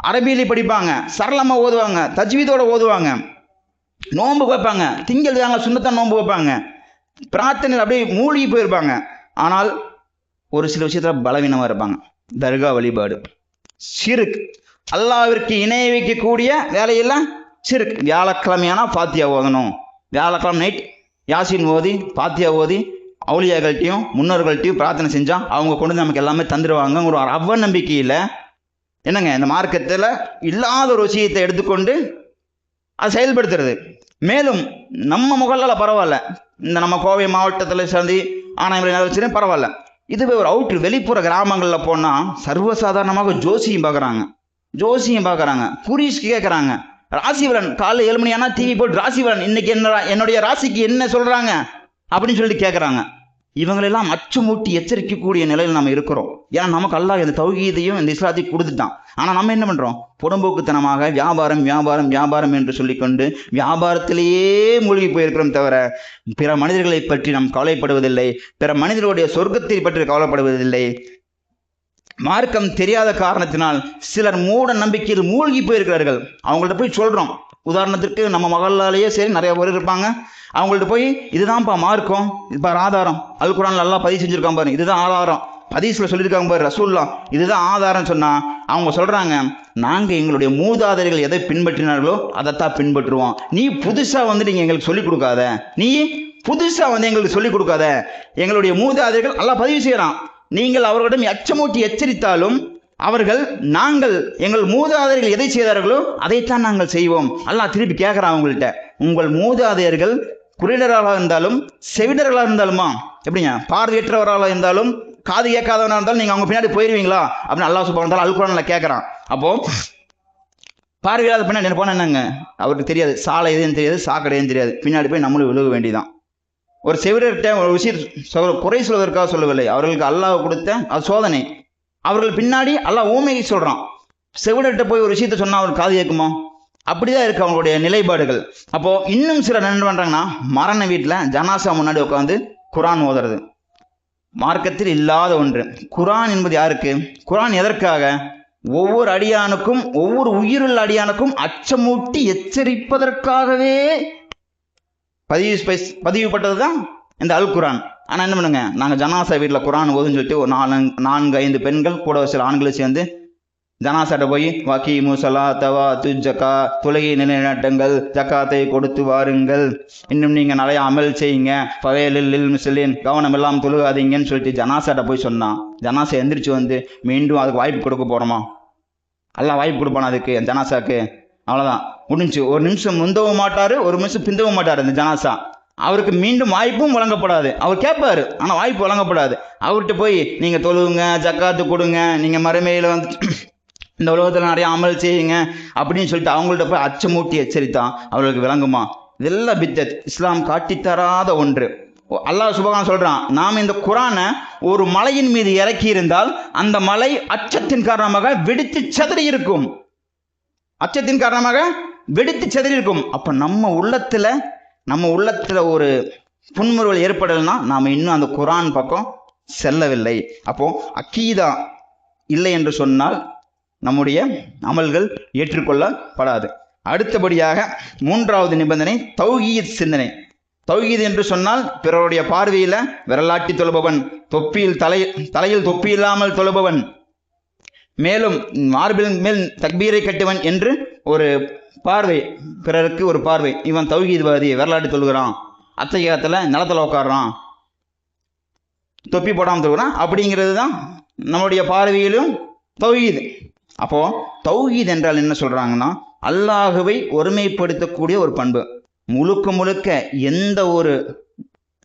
[SPEAKER 1] அரபியிலே படிப்பாங்க, சரளமாக ஓதுவாங்க, தஜ்வீதோட ஓதுவாங்க, நோன்பு வைப்பாங்க, திங்கள் தாங்க சுண்ணத்தான் நோன்பு வைப்பாங்க, பிரார்த்தனை அப்படியே மூழ்கி போயிருப்பாங்க. ஆனால் ஒரு சில விஷயத்தில் பலவீனமாக இருப்பாங்க. தர்கா வழிபாடு, ஷிர்க், அல்லாஹ்விற்கு இணை வைக்கக்கூடிய வேலையெல்லாம் ஷிர்க். வியாழக்கிழமையானா ஃபாத்தியா ஓதணும், வியாழக்கிழமை நைட் யாசின் ஓதி ஃபாத்தியா ஓதி அவுலியாக்கள்கிட்டையும் முன்னோர்கள்ட்டையும் பிரார்த்தனை செஞ்சால் அவங்க கொண்டு வந்து நமக்கு எல்லாமே தந்துடுவாங்க. ஒரு அவநம்பிக்கையில் என்னங்க இந்த மார்க்கத்தில் இல்லாத ஒரு விஷயத்தை எடுத்துக்கொண்டு அதை செயல்படுத்துறது. மேலும் நம்ம முகலால் பரவாயில்ல, இந்த நம்ம கோவை மாவட்டத்தில் சேர்ந்து ஆனாயமலை வச்சுன்னு பரவாயில்ல. இதுவே ஒரு அவுட்ரு வெளிப்புற கிராமங்களில் போனால் சர்வசாதாரணமாக ஜோசியம் பார்க்குறாங்க, குறிஸ் கேட்குறாங்க, ராசிபலன் காலைல 7 மணி ஆனால் டிவி போட்டு ராசிபலன் இன்னைக்கு என்னுடைய ராசிக்கு என்ன சொல்கிறாங்க அப்படின்னு சொல்லிட்டு கேட்குறாங்க. இவங்களெல்லாம் அச்சுமூட்டி எச்சரிக்கக்கூடிய நிலையில் நம்ம இருக்கிறோம். ஏன்னா நமக்கு அல்லாஹ் இந்த தௌஹீதையும் இந்த இஸ்லாத்தையும் கொடுத்துட்டான். ஆனால் நம்ம என்ன பண்ணுறோம், புறம்போக்குத்தனமாக வியாபாரம் என்று சொல்லிக்கொண்டு வியாபாரத்திலேயே மூழ்கி போயிருக்கிறோம் தவிர பிற மனிதர்களை பற்றி நாம் கவலைப்படுவதில்லை, பிற மனிதர்களுடைய சொர்க்கத்தை பற்றி கவலைப்படுவதில்லை. மார்க்கம் தெரியாத காரணத்தினால் சிலர் மூட நம்பிக்கையில் மூழ்கி போயிருக்கிறார்கள். அவங்கள்ட்ட போய் சொல்கிறோம். உதாரணத்திற்கு நம்ம மகளாலேயே சரி நிறைய பேர் இருப்பாங்க, அவங்கள்ட்ட போய் இதுதான்ப்பா மார்க்கம், இப்போ ஆதாரம் அல் குர்ஆன்ல எல்லாம் பதிவு செஞ்சுருக்காங்க பாரு, இதுதான் ஆதாரம், ஹதீஸ்ல சொல்லியிருக்காங்க பாரு ரசூல்லா, இதுதான் ஆதாரம் சொன்னால் அவங்க சொல்கிறாங்க, நாங்கள் எங்களுடைய மூதாதையர்கள் எதை பின்பற்றினார்களோ அதைத்தான் பின்பற்றுவோம். நீ புதுசாக வந்து நீங்கள் எங்களுக்கு சொல்லிக் கொடுக்காத, எங்களுடைய மூதாதையர்கள் எல்லாம் பதிவு செய்யலாம். நீங்கள் அவர்களிடம் அச்சமூட்டி எச்சரித்தாலும் அவர்கள் நாங்கள் எங்கள் மூதாதையர்கள் எதை செய்தார்களோ அதைத்தான் நாங்கள் செய்வோம். அல்லாஹ் திருப்பி கேட்குறான் அவங்கள்ட்ட, உங்கள் மூதாதையர்கள் குருடர்களாக இருந்தாலும் செவிடர்களாக இருந்தாலுமா, எப்படிங்க பார்வையற்றவர்களாக இருந்தாலும் காது கேட்காதவனாக இருந்தாலும் நீங்கள் அவங்க பின்னாடி போயிடுவீங்களா அப்படின்னு அல்லாஹ் சுப்ஹானஹு வ தஆலா அல் குர்ஆன்ல கேட்குறான். அப்போது பார்வையில்லாத பின்னாடி என்ன போனால் என்னங்க, அவருக்கு தெரியாது சாலை எதுன்னு தெரியாது, சாக்கடை எதுன்னு தெரியாது, பின்னாடி போய் நம்மளும் விழுக வேண்டியதான். ஒரு செவிடர்கிட்ட ஒரு விஷயம் குறை சொல்வதற்காக சொல்லவில்லை, அவர்களுக்கு அல்லாஹ் கொடுத்த அது சோதனை. அவர்கள் பின்னாடி அல்லாஹ் ஊமையை சொல்கிறான். செவிடர்கிட்ட போய் ஒரு விஷயத்த சொன்னால் அவர் காது கேட்குமா? அப்படிதான் இருக்கு அவங்களுடைய நிலைப்பாடுகள். அப்போது இன்னும் சிலர் என்ன பண்ணுறாங்கன்னா, மரண வீட்டில் ஜனாசா முன்னாடி உட்காந்து குரான் ஓதுறது மார்க்கத்தில் இல்லாத ஒன்று. குரான் என்பது யாருக்கு? குரான் எதற்காக? ஒவ்வொரு அடியானுக்கும், ஒவ்வொரு உயிருள்ள அடியானுக்கும் அச்சமூட்டி எச்சரிப்பதற்காகவே பதிவுப்பட்டது தான் இந்த அல் குரான். ஆனால் என்ன பண்ணுங்க, நாங்கள் ஜனாசா வீட்டில் குரான் ஓதுன்னு சொல்லிட்டு ஒரு 4-5 பெண்கள் கூட சில ஆண்களை சேர்ந்து ஜனாசாட்ட போய் வாக்கி முசலா தவா துஜக்கா தொழுகை நிலைநாட்டுங்கள், ஜக்காத்தை கொடுத்து வாருங்கள், இன்னும் நீங்கள் நிறைய அமல் செய்யுங்க, பவேலில் முஸ்லின் கவனம் எல்லாம் தொழுகாதீங்கன்னு சொல்லிட்டு ஜனாசாட்ட போய் சொன்னான். ஜனாசா எந்திரிச்சு வந்து மீண்டும் அதுக்கு வாய்ப்பு கொடுக்க போகிறோமா? எல்லாம் வாய்ப்பு கொடுப்பானா அதுக்கு ஜனாசாக்கு? அவ்வளோதான், முடிஞ்சு. ஒரு நிமிஷம் முந்தவும் மாட்டார், ஒரு நிமிஷம் பிந்தவும் மாட்டார் இந்த ஜனாசா. அவருக்கு மீண்டும் வாய்ப்பும் வழங்கப்படாது. அவர் கேட்பார், ஆனால் வாய்ப்பு வழங்கப்படாது. அவர்கிட்ட போய் நீங்கள் தொழுவுங்க, ஜக்காத்து கொடுங்க, நீங்கள் மறுமையில் வந்து இந்த உலகத்தில் நிறைய அமல் செய்யுங்க அப்படின்னு சொல்லிட்டு அவங்கள்ட்ட போய் அச்சமூட்டி எச்சரித்தான் அவர்களுக்கு விளங்குமா? இதெல்லாம் பித்தத், இஸ்லாம் காட்டித்தராத ஒன்று. அல்லாஹ் சுப்ஹானஹு சொல்கிறான், நாம் இந்த குரானை ஒரு மலையின் மீது இறக்கி இருந்தால் அந்த மலை அச்சத்தின் காரணமாக வெடித்து சிதறி இருக்கும். அப்போ நம்ம உள்ளத்தில் ஒரு புன்முறுவல் ஏற்படலைன்னா நாம் இன்னும் அந்த குரான் பக்கம் செல்லவில்லை. அப்போது அக்கீதா இல்லை என்று சொன்னால் நம்முடைய அமல்கள் ஏற்றுக்கொள்ளப்படாது. அடுத்தபடியாக 3வது நிபந்தனை தௌஹீத் சிந்தனை. தௌஹீத் என்று சொன்னால் பிறருடைய பார்வையில் விரலாட்டி தொழுபவன், தலையில் தொப்பி இல்லாமல் தொழுபவன், மேலும் மார்பில் மேல் தக்பீரை கட்டுவன் என்று ஒரு பார்வை, பிறருக்கு ஒரு பார்வை, இவன் தௌஹீத்வாதி, விரலாட்டி தொழுகிறான், அத்தகையத்தில் நிலத்தில் உட்காடுறான், தொப்பி போடாமல் தொழுகிறான், அப்படிங்கிறது தான் நம்மளுடைய பார்வையிலும் தௌஹீத். அப்போது தௌஹீத் என்றால் என்ன சொல்கிறாங்கன்னா, அல்லாஹுவை ஒருமைப்படுத்தக்கூடிய ஒரு பண்பு. முழுக்க முழுக்க எந்த ஒரு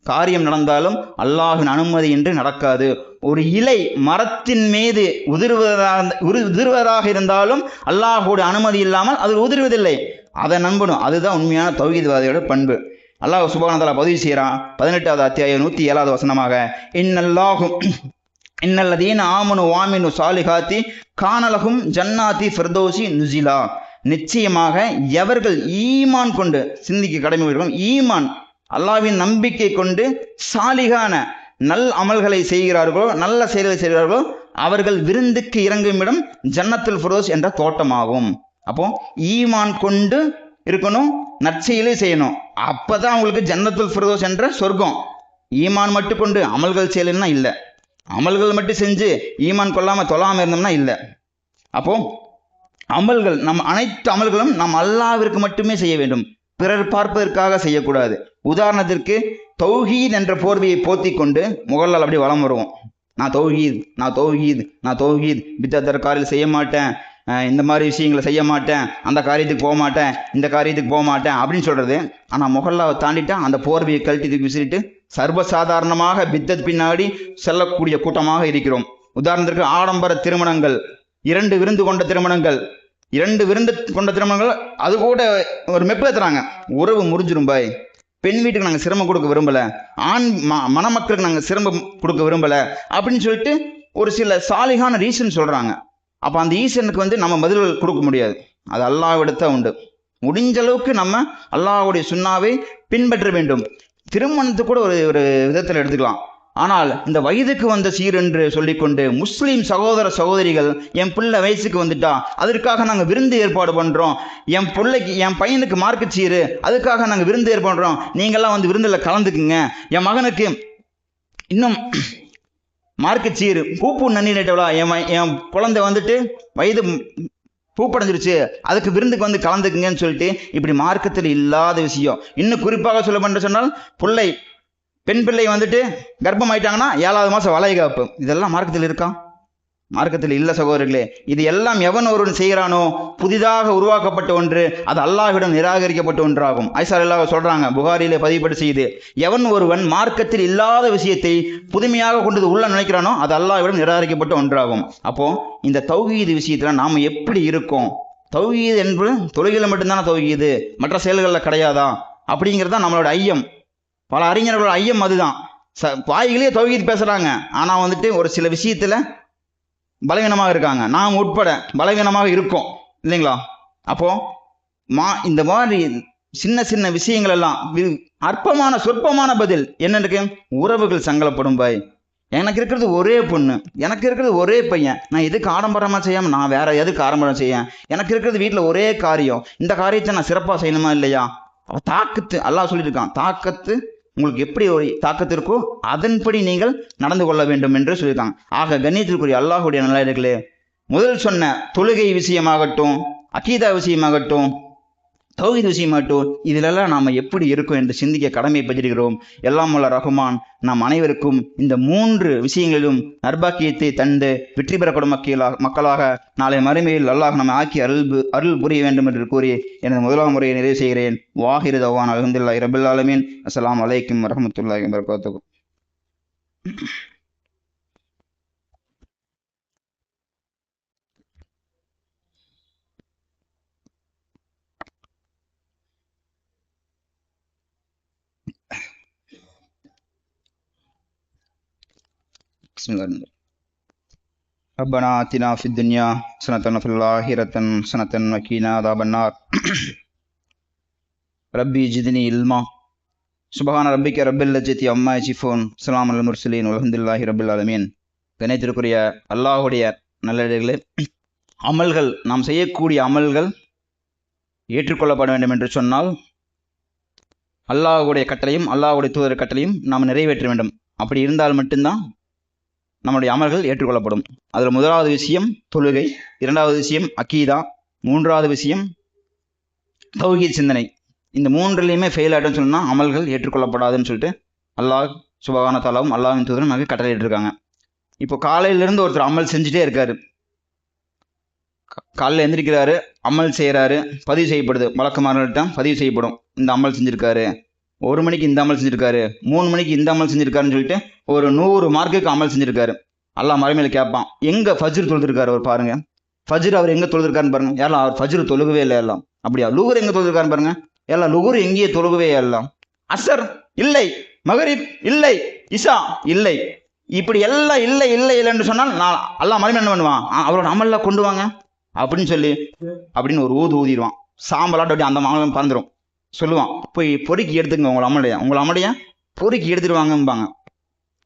[SPEAKER 1] காரியம் நடந்தாலும் அல்லாஹின் அனுமதி என்று நடக்காது. ஒரு இலை மரத்தின் மீது உதிர்வதாக இருந்தாலும் அல்லாஹுடைய அனுமதி இல்லாமல் அது உதிர்வதில்லை, அதை நம்பணும். அதுதான் உண்மையான தௌஹீத்வாதியோட பண்பு. அல்லாஹ் சுப்ஹானஹு வ தஆலா பதிவு செய்கிறான் 18வது அத்தியாயம் 107வது வசனமாக, இன்னல்லதீன ஆமனு வாமினு சாலிஹாத்தி கானலகும் ஜன்னாத்தி ஃபிர்தௌசி நுசிலா. நிச்சயமாக எவர்கள் ஈமான் கொண்டு, சிந்திக்க கடமை, ஈமான் அல்லாஹ்வின் நம்பிக்கை கொண்டு சாலிகான நல் அமல்களை செய்கிறார்களோ, நல்ல செயல்களை செய்கிறார்களோ, அவர்கள் விருந்துக்கு இறங்கும் இடம் ஜன்னத்துல் ஃபிர்தௌஸ் என்ற தோட்டமாகும். அப்போ ஈமான் கொண்டு இருக்கணும், நற்செயலை செய்யணும், அப்பதான் அவங்களுக்கு ஜன்னத்துல் ஃபிர்தௌஸ் என்ற சொர்க்கம். ஈமான் மட்டும் கொண்டு அமல்கள் செய்யலைன்னா இல்லை, அமல்கள் மட்டும் செஞ்சு ஈமான் கொள்ளாமல் தொழாமல் இருந்தோம்னா இல்லை. அப்போ அமல்கள், அனைத்து அமல்களும் நாம் அல்லாஹ்விற்கு மட்டுமே செய்ய வேண்டும், பிறர் பார்ப்பதற்காக செய்யக்கூடாது. உதாரணத்திற்கு தௌஹீத் என்ற போர்வையை போத்தி கொண்டு முகல்லால் அப்படி வலம் வருவோம், நான் தௌஹீத், நான் தௌஹீத், நான் தௌஹீத், பித்தர் காரியம் செய்ய மாட்டேன், இந்த மாதிரி விஷயங்களை செய்ய மாட்டேன், அந்த காரியத்துக்கு போக மாட்டேன், இந்த காரியத்துக்கு போக மாட்டேன் அப்படின்னு சொல்கிறது. ஆனால் முகல்லாவை தாண்டிட்டா அந்த போர்வையை கழட்டி தூக்கி விசிறிட்டு சர்வசாதாரணமாக பித்தத் பின்னாடி செல்லக்கூடிய கூட்டமாக இருக்கிறோம். உதாரணத்திற்கு ஆடம்பர திருமணங்கள், 2 விருந்து கொண்ட திருமணங்கள், 2 விருந்து கொண்ட திருமணங்கள், அது கூட ஒரு மெப்பேத்துறாங்க, உறவு முறிஞ்சிரும் பாய், பெண் வீட்டுக்கு நாங்கள் சிரமம் கொடுக்க விரும்பலை, ஆண் மணமக்களுக்கு நாங்கள் சிரமம் கொடுக்க விரும்பலை அப்படின்னு சொல்லிட்டு ஒரு சில சாலிகான ரீசன் சொல்கிறாங்க. அப்போ அந்த ஈசனுக்கு நம்ம பதில்கள் கொடுக்க முடியாது, அது அல்லாஹ்விடத்தான் உண்டு. முடிஞ்ச அளவுக்கு நம்ம அல்லாஹ்வுடைய சுன்னாவை பின்பற்ற வேண்டும். திருமணத்துக்கு கூட ஒரு விதத்தில் எடுத்துக்கலாம். ஆனால் இந்த வயதுக்கு வந்த சீர் என்று சொல்லிக்கொண்டு முஸ்லீம் சகோதர சகோதரிகள், என் பிள்ளை வயசுக்கு வந்துட்டா அதுக்காக நாங்கள் விருந்து ஏற்பாடு பண்ணுறோம், என் பையனுக்கு மார்க்கு சீரு அதுக்காக நாங்கள் விருந்து ஏற்பாடு பண்ணுறோம், நீங்கள்லாம் விருந்தில் கலந்துக்குங்க, என் மகனுக்கு இன்னும் மார்க்கு சீரு பூப்பு நன்னி நட்டவளா, என் குழந்தை வயது பூப்படைஞ்சிருச்சு, அதுக்கு விருந்துக்கு கலந்துக்குங்கன்னு சொல்லிட்டு இப்படி மார்க்கத்தில் இல்லாத விஷயம். இன்னும் குறிப்பாக சொல்ல சொன்னால் பெண் பிள்ளை கர்ப்பம் ஆயிட்டாங்கன்னா 7வது மாதம் வளைகாப்பு, இதெல்லாம் மார்க்கத்தில் இருக்கா? மார்க்கத்தில் இல்லை சகோதரர்களே. இது எல்லாம் எவன் ஒருவன் செய்கிறானோ புதிதாக உருவாக்கப்பட்ட ஒன்று, அது அல்லாஹ்விடம் நிராகரிக்கப்பட்ட ஒன்றாகும். ஆயிஷா ரலியல்லாஹு சொல்றாங்க, புகாரியிலே பதிவுபட்டு செய்து, எவன் ஒருவன் மார்க்கத்தில் இல்லாத விஷயத்தை புதுமையாக கொண்டு உள்ள நினைக்கிறானோ அது அல்லாஹ்விடம் நிராகரிக்கப்பட்ட ஒன்றாகும். அப்போ இந்த தௌஹீது விஷயத்துல நாம் எப்படி இருக்கோம்? தௌஹீது என்பது தொழுகையில் மட்டும்தானே தௌஹீது, மற்ற செயல்களில் கிடையாதா அப்படிங்கிறது தான் நம்மளோட ஐயம். பல அறிஞர்களோட ஐயம் அதுதான். வாய்களே தௌஹீத் பேசுகிறாங்க, ஆனால் ஒரு சில விஷயத்தில் பலவீனமாக இருக்காங்க, நாம் உட்பட பலவீனமாக இருக்கோம் இல்லைங்களா? அப்போது இந்த மாதிரி சின்ன சின்ன விஷயங்கள் எல்லாம் அற்பமான சொற்பமான பதில் என்னன்னு, உறவுகள் சங்கலப்படும் பாய், எனக்கு இருக்கிறது ஒரே பொண்ணு, எனக்கு இருக்கிறது ஒரே பையன், நான் எதுக்கு ஆடம்பரமாக செய்யாமல் நான் வேற எதுக்கு ஆடம்பரம் செய்ய, எனக்கு இருக்கிறது வீட்டில் ஒரே காரியம், இந்த காரியத்தை நான் சிறப்பாக செய்யணுமா இல்லையா? தாக்கத்து அல்லாஹ் சொல்லியிருக்கான், தாக்கத்து உங்களுக்கு எப்படி ஒரு தாக்கத்து இருக்கோ அதன்படி நீங்கள் நடந்து கொள்ள வேண்டும் என்று சொல்லியிருக்காங்க. ஆக கண்ணியத்திற்குரிய அல்லாஹுடைய நல்லடிகளே, முதல் சொன்ன தொழுகை விஷயமாகட்டும், அகீதா விஷயமாகட்டும், தௌஹீத் விஷயமாகட்டும், இதிலெல்லாம் நாம் எப்படி இருக்கோம் என்று சிந்திக்க கடமைப்பட்டிருக்கிறோம். எல்லாம் வல்ல ரஹ்மான் நாம் அனைவருக்கும் இந்த 3 விஷயங்களிலும் நற்பாக்கியத்தை தந்து வெற்றி பெறப்படும் மக்களாக நாளை மறுமையில் அல்லாஹ் நம்மை ஆக்கி அருள் புரிய வேண்டும் என்று கூறி எனது முதலாம் முறையை நிறைவு செய்கிறேன். வாஹிரு தவான் அல்ஹம்துலில்லாஹி ரப்பில் ஆலமீன். அஸ்ஸலாமு அலைக்கும் வரஹ்மத்துல்லாஹி வபரகாத்துஹு. Bismillahirrahmanirrahim. Rabbana atina fid dunya hasanatan wa fil akhirati hasanatan wa qina adhaban nar. Rabbi zidni ilma. Subhana rabbika rabbil izzati amma yasifun. Salamun alal mursalin walhamdulillahi rabbil alamin. கணித்திற்குரிய அல்லாஹ்வுடைய நல்லடிகளே, அமல்கள், நாம் செய்யக்கூடிய அமல்கள் ஏற்றுக்கொள்ளப்பட வேண்டும் என்று சொன்னால் அல்லாஹ்வுடைய கட்டளையும் அல்லாஹ்வுடைய தூதர் கட்டளையும் நாம் நிறைவேற்ற வேண்டும். அப்படி இருந்தால் மட்டும்தான் நம்முடைய அமல்கள் ஏற்றுக்கொள்ளப்படும். அதில் முதலாவது விஷயம் தொழுகை, இரண்டாவது விஷயம் அக்கீதா, மூன்றாவது விஷயம் தௌஹீத் சிந்தனை. இந்த மூன்றுலையுமே ஃபெயில் ஆகிட்டோன்னு சொன்னால் அமல்கள் ஏற்றுக்கொள்ளப்படாதுன்னு சொல்லிட்டு அல்லாஹ் சுப்ஹானஹு வ தஆலாவும் அல்லாஹ்வின் தூதரும் நமக்கு கட்டளையிட்டிருக்காங்க. இப்போ காலையிலேருந்து ஒருத்தர் அமல் செஞ்சுட்டே இருக்காரு. காலையில் எந்திரிக்கிறாரு, அமல் செய்கிறாரு, பதிவு செய்யப்படுது, வழக்கமானவர்கள்ட்ட பதிவு செய்யப்படும். இந்த அமல் செஞ்சுருக்காரு, 1 மணிக்கு இந்த அமல் செஞ்சுருக்காரு, 3 மணிக்கு இந்த அமல் செஞ்சுருக்காருன்னு சொல்லிட்டு ஒரு 100 மார்க்குக்கு அமல் செஞ்சுருக்காரு. அல்லாஹ் மறுமையில் கேட்பான், எங்கே ஃபஜ்ர் தொழுதுருக்காரு அவர் பாருங்க. ஃபஜ்ர் அவர் எங்கே தொழுதுருக்காருன்னு பாருங்க. எல்லாம் அவர் ஃபஜ்ர் தொழுகவே இல்லை. எல்லாம் அப்படியா? லுகர் எங்கே தொழுதுருக்காருன்னு பாருங்க. எல்லாம் லுகர் எங்கேயே தொழுகவே எல்லாம். அசர் இல்லை, மகரிப் இல்லை, இஷா இல்லை, இப்படி எல்லாம் இல்லை இல்லை இல்லைன்னு சொன்னால் நான் அல்லாஹ் மறுமையில் என்ன பண்ணுவான், அவரோட அமல்லாம் கொண்டு வாங்க அப்படின்னு சொல்லி அப்படின்னு ஒரு ஊதிடுவான். சாம்பலாட்ட அப்படி அந்த மாமலம் பறந்துடும். சொல்லுவான், போய் பொறுக்கி எடுத்துங்க உங்களை அமலையா பொறுக்கி எடுத்துடுவாங்கம்பாங்க.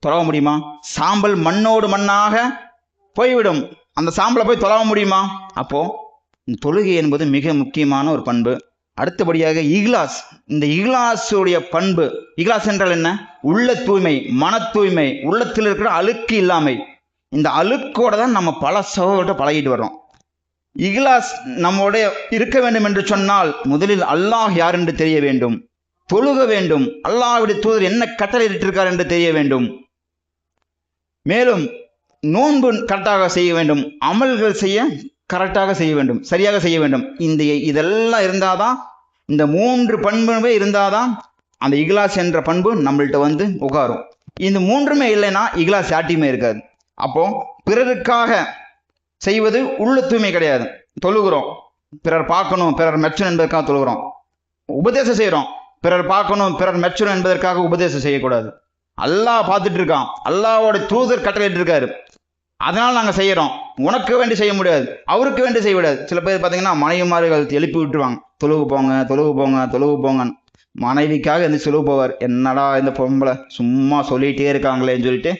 [SPEAKER 1] தொலைவ முடியுமா? சாம்பல் மண்ணோடு மண்ணாக போய்விடும். அந்த சாம்பலை போய் தொலைவ முடியுமா? அப்போ தொழுகை என்பது மிக முக்கியமான ஒரு பண்பு. அடுத்தபடியாக இஹ்லாஸ். இந்த இஹ்லாஸுடைய பண்பு, இஹ்லாஸ் என்றால் என்ன? உள்ள தூய்மை, மன தூய்மை, உள்ளத்தில் இருக்கிற அழுக்கு இல்லாமை. இந்த அழுக்கோட தான் நம்ம பல சகோதரர்கிட்ட பழகிட்டு வர்றோம். இஹ்லாஸ் நம்முடைய இருக்க வேண்டும் என்று சொன்னால் முதலில் அல்லாஹ் யார் என்று தெரிய வேண்டும், தொழுக வேண்டும், அல்லாஹ்வுடைய தூதர் என்ன கட்டளையிட்டிருக்கார் என்று தெரிய வேண்டும், மேலும் நோன்பு கரெக்டாக செய்ய வேண்டும், அமல்கள் செய்ய கரெக்டாக செய்ய வேண்டும், சரியாக செய்ய வேண்டும். இதெல்லாம் இருந்தாதான், இந்த 3 பண்புமே இருந்தாதான் அந்த இஹ்லாஸ் என்ற பண்பு நம்மள்கிட்ட உட்காரும். இந்த 3மே இல்லைன்னா இஹ்லாஸ் யார்ட்டையுமே இருக்காது. அப்போ பிறருக்காக செய்வது உள்ள தூய்மை கிடையாது. தொழுகிறோம், பிறர் பார்க்கணும், பிறர் மெச்சணும் என்பதற்காக தொழுகிறோம். உபதேசம் செய்கிறோம், பிறர் பார்க்கணும், பிறர் மெச்சணும் என்பதற்காக உபதேசம் செய்யக்கூடாது. அல்லாஹ் பார்த்துட்டு இருக்கான், அல்லாஹ்வோட தூதர் கட்டளையிட்டு இருக்காரு, அதனால் நாங்கள் செய்கிறோம். உனக்கு வேண்டி செய்ய முடியாது, அவருக்கு வேண்டி செய்ய முடியாது. சில பேர் பார்த்தீங்கன்னா மனைவிமார்கள் எழுப்பி விட்டுருவாங்க, தொழுகு போங்க தொழுகு போங்க தொழுகு போங்கன்னு. மனைவிக்காக எந்த தொழுகு போவார், என்னடா இந்த பொம்பளை சும்மா சொல்லிகிட்டே இருக்காங்களேன்னு சொல்லிட்டு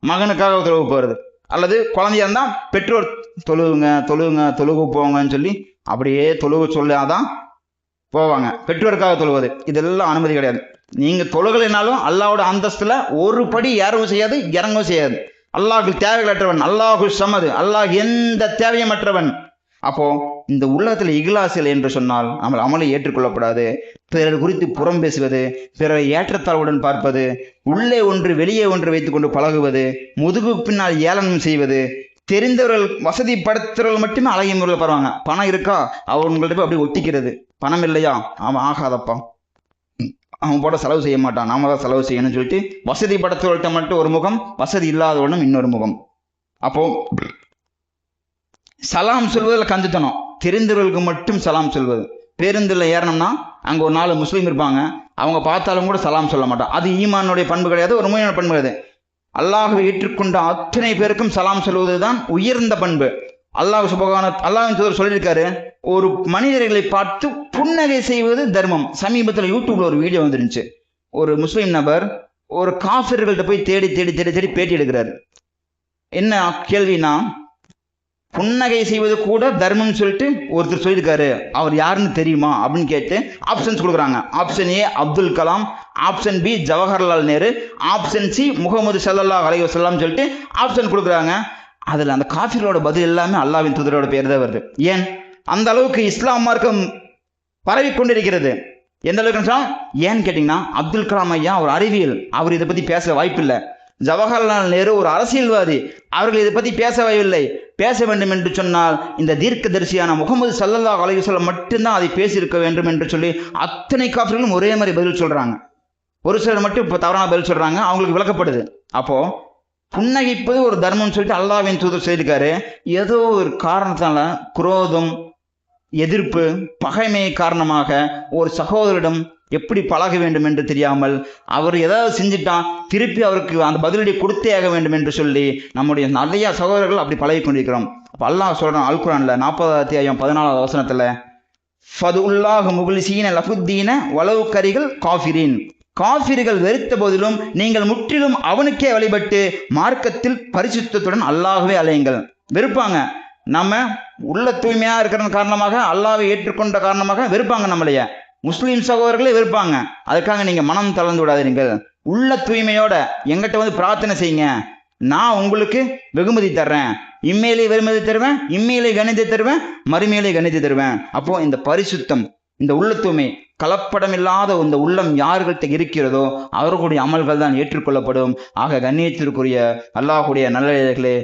[SPEAKER 1] மகனுக்காக தொழுகு போகிறது. அல்லது குழந்தையா இருந்தால் பெற்றோர் தொழுகுங்க தொழுகுங்க தொழுகு போங்கன்னு சொல்லி அப்படியே தொழுகு சொல்லாதான் போவாங்க. பெற்றோருக்காக தொழுவது இதெல்லாம் அனுமதி கிடையாது. நீங்கள் தொழுகலைனாலும் அல்லாஹ்வோட அந்தஸ்தில் ஒரு படி ஏறவும் செய்யாது, இறங்கவும் செய்யாது. அல்லாஹ்க்கு தேவைகளற்றவன், அல்லாஹு சமது, அல்லாஹ் எந்த தேவையமற்றவன். அப்போ இந்த உலகத்தில் இஹ்லாஸ் என்று சொன்னால் நம்ம அமலை ஏற்றுக்கொள்ளப்படாது. பிறர் குறித்து புறம் பேசுவது, பிறரை ஏற்றத்தாழ்வுடன் பார்ப்பது, உள்ளே ஒன்று வெளியே ஒன்று வைத்துக்கொண்டு பழகுவது, முதுகு பின்னால் ஏளனம் செய்வது, தெரிந்தவர்கள் வசதி படுத்துறவர்கள் மட்டுமே அழகிய முறையில் பரவாங்க. பணம் இருக்கா அவங்கள்ட்ட போய் அப்படி ஒட்டிக்கிறது, பணம் இல்லையா அவன் ஆகாதப்பா, அவன் போட செலவு செய்ய மாட்டான், நாம தான் செலவு செய்யணும்னு சொல்லிட்டு வசதி படுத்துறவர்கிட்ட மட்டும் ஒரு முகம், வசதி இல்லாதவனும் இன்னொரு முகம். அப்போ சலாம் சொல்வதில் கஞ்சுத்தனம், தெரிந்தவர்களுக்கு மட்டும் சலாம் சொல்வது. பேருந்தில் ஏறணும்னா அங்கே ஒரு 4 முஸ்லீம் இருப்பாங்க, அவங்க பார்த்தாலும் கூட சலாம் சொல்ல மாட்டான். அது ஈமானுடைய பண்பு கிடையாது, ஒரு மூமினுடைய பண்பு கிடையாது. அல்லாஹ்வை ஏற்றுக்கொண்ட அத்தனை பேருக்கும் சலாம் சொல்வது தான் உயர்ந்த பண்பு. அல்லாஹ்வின் தூதர் சொல்லியிருக்காரு, ஒரு மனிதர்களை பார்த்து புன்னகை செய்வது தர்மம். சமீபத்தில் யூடியூப்ல ஒரு வீடியோ வந்துருந்துச்சு. ஒரு முஸ்லீம் நபர் ஒரு காஃபிர்கள்ட்ட போய் தேடி தேடி தேடி தேடி பேட்டி எடுக்கிறார். என்ன கேள்வினா, புன்னகை செய்வது கூட தர்மம்னு சொல்லிட்டு ஒருத்தர் சொல்லியிருக்காரு, அவர் யாருன்னு தெரியுமா அப்படின்னு கேட்டு ஆப்ஷன்ஸ் கொடுக்குறாங்க. Option A Abdul Kalam, option B Jawaharlal Nehru, option C Muhammad ஸல்லல்லாஹு அலைஹி வஸல்லம் சொல்லிட்டு ஆப்ஷன் கொடுக்குறாங்க. அதில் அந்த காஃபிரோட பதில் எல்லாமே அல்லாஹ்வின் தூதரோட பேர் தான் வருது. ஏன் அந்த அளவுக்கு இஸ்லாம் மார்க்கம் பரவி கொண்டிருக்கிறது? எந்த அளவுக்கு ஏன்னு கேட்டிங்கன்னா, அப்துல் கலாம் ஐயா ஒரு அறிவியல், அவர் இதை பற்றி பேச வாய்ப்பில்லை. ஜவஹர்லால் நேரு ஒரு அரசியல்வாதி, அவர்கள் இதை பற்றி பேசவில்லை. பேச வேண்டும் என்று சொன்னால் இந்த தீர்க்கதரிசியான முகமது ஸல்லல்லாஹு அலைஹி வஸல்லம் மட்டும்தான் அதை பேசியிருக்க வேண்டும் என்று சொல்லி அத்தனை காஃபிர்களும் ஒரே மாதிரி பதில் சொல்கிறாங்க. ஒரு சிலர் மட்டும் இப்போ தவறான பதில் சொல்கிறாங்க, அவங்களுக்கு விளக்கப்படுது. அப்போது புன்னகைப்பது ஒரு தர்மம்னு சொல்லிட்டு அல்லாஹ்வின் தூதர் சொல்லியிருக்காரு. ஏதோ ஒரு காரணத்தால் குரோதம், எதிர்ப்பு, பகைமை காரணமாக ஒரு சகோதரிடம் எப்படி பழக வேண்டும் என்று தெரியாமல் அவர் ஏதாவது செஞ்சுட்டா திருப்பி அவருக்கு அந்த பதிலடி கொடுத்தே ஆக வேண்டும் என்று சொல்லி நம்முடைய நிறைய சகோதரர்கள் அப்படி பழகி கொண்டிருக்கிறோம். அப்போ அல்லாஹ் சொல்கிறான் அல் குர்ஆன்ல 40வது அத்தியாயம் 14வது வசனத்தில், ஃபதுல்லாஹு முக்லிசீன லஹுத்தீன வலவு கரிகள் காஃபிரின், காஃபிர்கள் வெறுத்த போதிலும் நீங்கள் முற்றிலும் அவனுக்கே வழிபட்டு மார்க்கத்தில் பரிசுத்தத்துடன் அல்லாஹ்வே அலையுங்கள். வெறுப்பாங்க, நம்ம உள்ள தூய்மையாக இருக்கிற காரணமாக, அல்லாஹ்வை ஏற்றுக்கொண்ட காரணமாக வெறுப்பாங்க நம்மளைய. முஸ்லீம் சகோதரர்களே வெறுப்பாங்க. அதுக்காக நீங்கள் மனம் தளர்ந்து விடாதீர்கள். உள்ள தூய்மையோட எங்கிட்ட வந்து பிரார்த்தனை செய்யுங்க, நான் உங்களுக்கு வெகுமதி தர்றேன். இம்மையிலே வெகுமதி தருவேன், இம்மையிலே கணித்து தருவேன், மறுமையிலே கணித்து தருவேன். அப்போ இந்த பரிசுத்தம், இந்த உள்ள தூய்மை, கலப்படம் இல்லாத இந்த உள்ளம் யார்கள்ட்ட இருக்கிறதோ அவர்களுடைய அமல்கள் தான் ஏற்றுக்கொள்ளப்படும். ஆக கண்ணியத்திற்குரிய அல்லாஹுடைய நல்லே,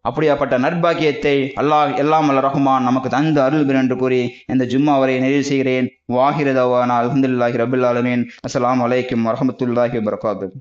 [SPEAKER 1] அப்படியாப்பட்ட நற்பாக்கியத்தை அல்லாஹ் எல்லாம் வல்ல ரஹ்மான் நமக்கு தந்து அருள்பெறும் என்று கூறி இந்த ஜும்மா வரை நிறைவு செய்கிறேன். வாஹிர தவானா அல்ஹம்துலில்லாஹி ரப்பில் ஆலமீன். அஸ்ஸலாமு அலைக்கும் வரஹ்மத்துல்லாஹி வபரகாத்துஹு.